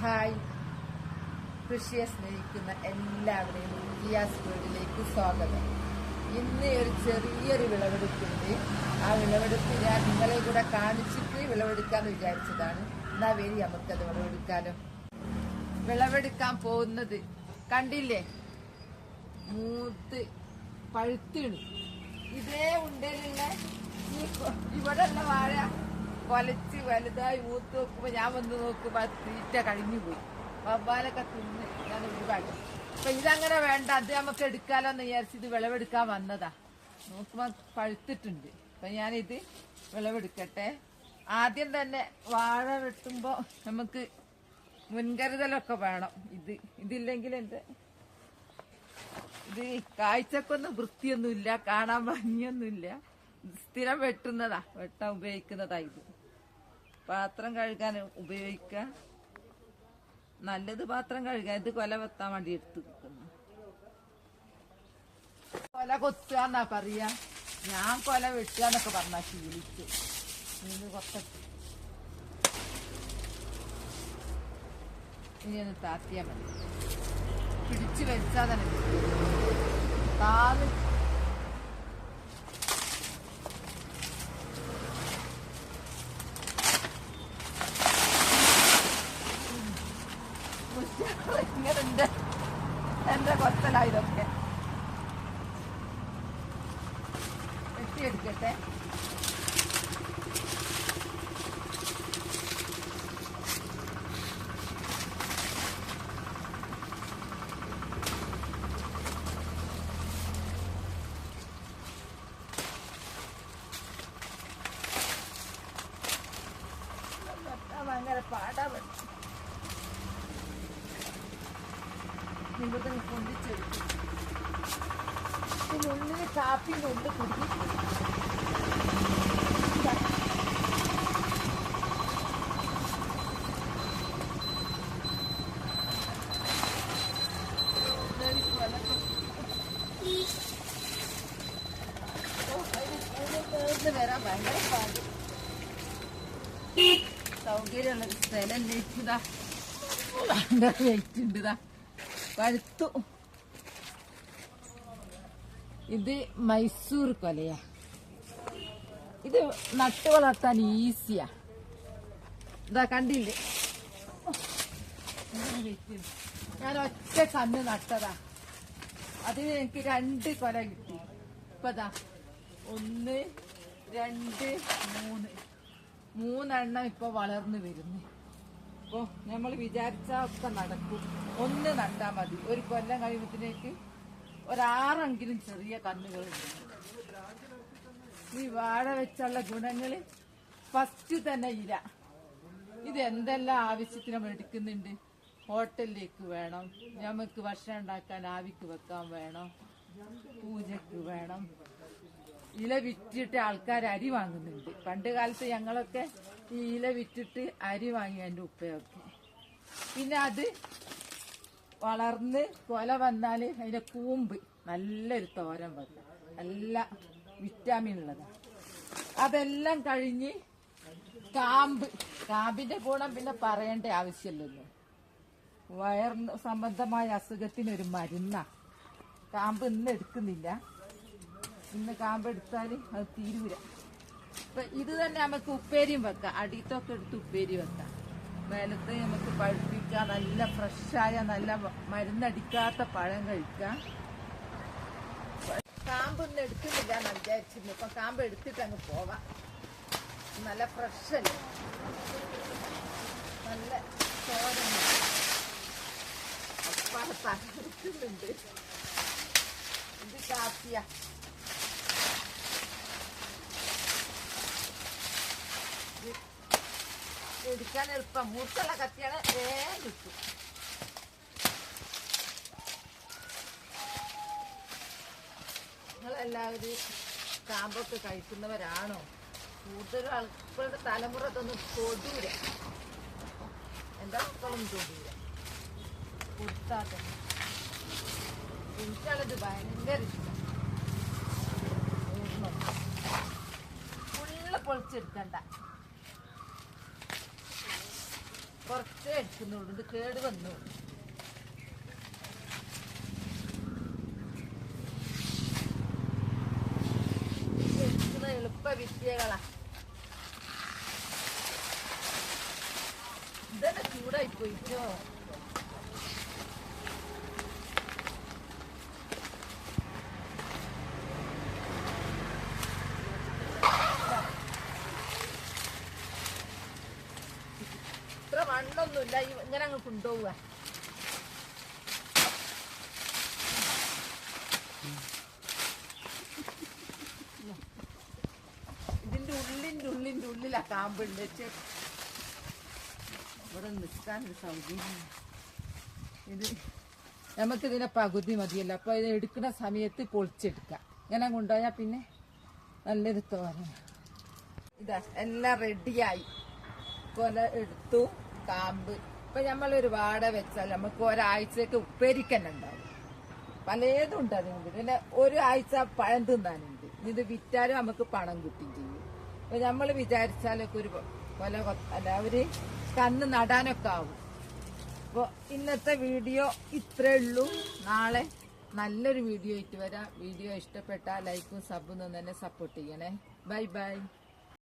Hi, കൃഷിയെ സ്നേഹിക്കുന്ന എല്ലാവരെയും ജിയാസ് വീടിലേക്ക് സ്വാഗതം. ഇന്ന് ഒരു ചെറിയൊരു വിളവെടുപ്പുണ്ട്. ആ വിളവെടുപ്പ് ഞാൻ നിങ്ങളെ കൂടെ കാണിച്ചിട്ട് വിളവെടുക്കാന്ന് വിചാരിച്ചതാണ്. എന്നാ വരി നമുക്കത് വിളവെടുക്കാലോ. വിളവെടുക്കാൻ പോകുന്നത് കണ്ടില്ലേ, മൂത്ത് പഴുത്തിന്. ഇതേ ഉണ്ടേലുള്ള ഇവിടെ ഉള്ള വാഴ കൊലച്ച് വലുതായി മൂത്ത് നോക്കുമ്പോ ഞാൻ വന്ന് നോക്കുമ്പോ തീറ്റ കഴിഞ്ഞു പോയി. വവ്വാലൊക്കെ തിന്ന് ഞാൻ ഒഴിവാക്കി. അപ്പൊ ഇതങ്ങനെ വേണ്ട, അത് നമുക്ക് എടുക്കാലോ എന്ന് വിചാരിച്ച് ഇത് വിളവെടുക്കാൻ വന്നതാ. നോക്കുമ്പോ പഴുത്തിട്ടുണ്ട്. അപ്പൊ ഞാനിത് വിളവെടുക്കട്ടെ. ആദ്യം തന്നെ വാഴ വെട്ടുമ്പോ നമുക്ക് മുൻകരുതലൊക്കെ വേണം. ഇതില്ലെങ്കിൽ ഇത് കാഴ്ചക്കൊന്നും വൃത്തിയൊന്നുമില്ല, കാണാൻ ഭംഗിയൊന്നുമില്ല. സ്ഥിരം വെട്ടുന്നതാ, വെട്ടാൻ ഉപയോഗിക്കുന്നതാ. ഇത് പാത്രം കഴുകാൻ ഉപയോഗിക്കാം. നല്ലത് പാത്രം കഴുകാൻ. ഇത് കൊല വെത്താൻ വേണ്ടി എടുത്തു നിൽക്കുന്നു. കൊല കൊത്തുകയെന്നാ പറയാ. ഞാൻ കൊല വെട്ടുക എന്നൊക്കെ പറഞ്ഞാ ശീലിച്ചു. ഇത് കൊത്തട്ട് ഇനി ഒന്ന് താത്തിയാ മതി. പിടിച്ചു വെച്ചാ തന്നെ താന്ന് ഇങ്ങനെ എന്റെ കൊത്തലായതൊക്കെ വെട്ടിയെടുക്കട്ടെ. ഭയങ്കര പാടാ. ഇവിടെ പൊന്തിച്ചെടുക്കും. ഇതിനുള്ളിൽ കാപ്പിൻ്റെ ഉള്ളിൽ കുടുങ്ങി വരാൻ ഭയങ്കര പാട്. സൗകര്യമുള്ള സ്ഥലം ഇതാ, ഭയങ്കര വെയിറ്റ് ഉണ്ട്. ഇതാ പഴുത്തു. ഇത് മൈസൂർ കൊലയാ. ഇത് നട്ടു വളർത്താൻ ഈസിയാ. ഇതാ കണ്ടില്ലേ, ഞാൻ ഒറ്റ കന്ന് നട്ടതാ. അതിന് എനിക്ക് 2 കൊല കിട്ടി. ഇപ്പതാ 1, 2, 3 ഇപ്പൊ വളർന്നു വരുന്നു. അപ്പൊ നമ്മൾ വിചാരിച്ച ഒക്കെ നടക്കും. 1 നട്ടാ മതി. ഒരു കൊല്ലം കഴിയുമ്പത്തേക്ക് 6 ചെറിയ കന്നുകളുണ്ട്. ഈ വാഴ വെച്ചുള്ള ഗുണങ്ങള് ഫസ്റ്റ് തന്നെ ഇല. ഇത് എന്തെല്ലാം ആവശ്യത്തിന് നമ്മൾ എടുക്കുന്നുണ്ട്. ഹോട്ടലിലേക്ക് വേണം, നമുക്ക് ഭക്ഷണം ഉണ്ടാക്കാൻ ആവിക്ക് വെക്കാൻ വേണം, പൂജക്ക് വേണം. ഇല വിറ്റിട്ട് ആൾക്കാർ അരി വാങ്ങുന്നുണ്ട്. പണ്ട് കാലത്ത് ഞങ്ങളൊക്കെ ഈ ഇല വിറ്റിട്ട് അരി വാങ്ങി എൻ്റെ ഉപ്പയൊക്കെ. പിന്നെ അത് വളർന്ന് കൊല വന്നാല് അതിന്റെ കൂമ്പ് നല്ലൊരു തോരൻ വന്നു, നല്ല വിറ്റാമിൻ ഉള്ളതാണ്. അതെല്ലാം കഴിഞ്ഞ് കാമ്പിന്റെ ഗുണം പിന്നെ പറയേണ്ട ആവശ്യമില്ലല്ലോ. വയറിന് സംബന്ധമായ അസുഖത്തിനൊരു മരുന്നാ. കാമ്പ് ഇന്ന് എടുക്കുന്നില്ല. ഇന്ന് കാമ്പ് എടുത്താല് അത് തീരൂല. അപ്പൊ ഇത് തന്നെ നമുക്ക് ഉപ്പേരിയും വെക്കാം. അടിത്തൊക്കെ എടുത്ത് ഉപ്പേരി വെക്കാം. മേലത്ത് നമുക്ക് പഴുപ്പിക്കാം. നല്ല ഫ്രഷായ നല്ല മരുന്നടിക്കാത്ത പഴം കഴിക്കാം. കാമ്പൊന്നും എടുക്കുന്നില്ല എന്ന് വിചാരിച്ചിരുന്നു. ഇപ്പൊ കാമ്പ് എടുത്തിട്ട് അങ്ങ് പോവാം. നല്ല ഫ്രഷല്ലേ, നല്ല തോരൻ എടുക്കുന്നുണ്ട്. ഇത് കാപ്പിയ. എടുക്കാൻ എളുപ്പം. മൂർച്ചുള്ള കത്തിയാണ്, വേഗം കിട്ടും. നിങ്ങളെല്ലാവരും കാമ്പൊക്കെ കഴിക്കുന്നവരാണോ? കൂടുതലും ആൾക്കാരുടെ തലമുറ ഇതൊന്നും തൊടൂല. എന്താ മക്കളൊന്നും തൊടൂല, കൊടുത്താൽ തന്നെ. എനിക്കാണത് ഭയങ്കര ഇഷ്ടം. ഫുള്ള് പൊളിച്ചെടുക്കണ്ട, കുറച്ച് കുറച്ചേ എടുക്കുന്നുള്ളൂ, ഇത് കേട് വന്നു. എളുപ്പ വിദ്യകളാ. ഇതന്നെ ചൂടായി പോയിട്ടോ. ഇത്ര മണ്ണൊന്നുമില്ല, ഇങ്ങനെ അങ്ങ് കൊണ്ടുപോവുക. ഇതിന്റെ ഉള്ളിലാ കാമ്പുണ്ട്. ഇവിടെ നിൽക്കാൻ ഒരു സൗകര്യം. ഇത് നമുക്കിതിനെ പകുതി മതിയല്ലോ, അപ്പൊ ഇത് എടുക്കുന്ന സമയത്ത് പൊളിച്ചെടുക്കാം. ഇങ്ങനെ കൊണ്ടുപോയാൽ പിന്നെ നല്ലൊരു തോരൻ. ഇതാ എല്ലാം റെഡിയായി. കൊല എടുത്തു, കാമ്പ്. ഇപ്പൊ നമ്മളൊരു വാട വെച്ചാൽ നമുക്ക് ഒരാഴ്ചക്ക് ഉപ്പേരിക്കന്നെ ഉണ്ടാവും. പലതും ഉണ്ട് അതുകൊണ്ട്. പിന്നെ ഒരാഴ്ച പഴം തിന്നാനുണ്ട്. ഇത് വിറ്റാലും നമുക്ക് പണം കിട്ടുകയും ചെയ്യും. അപ്പൊ നമ്മൾ വിചാരിച്ചാലൊക്കെ ഒരു കൊല അല്ല ഒരു കന്ന് നടാനൊക്കെ ആവും. അപ്പോൾ ഇന്നത്തെ വീഡിയോ ഇത്രേ ഉള്ളൂ. നാളെ നല്ലൊരു വീഡിയോ ആയിട്ട് വരാം. വീഡിയോ ഇഷ്ടപ്പെട്ടാൽ ലൈക്കും സബും തന്നെ സപ്പോർട്ട് ചെയ്യണേ. Bye bye.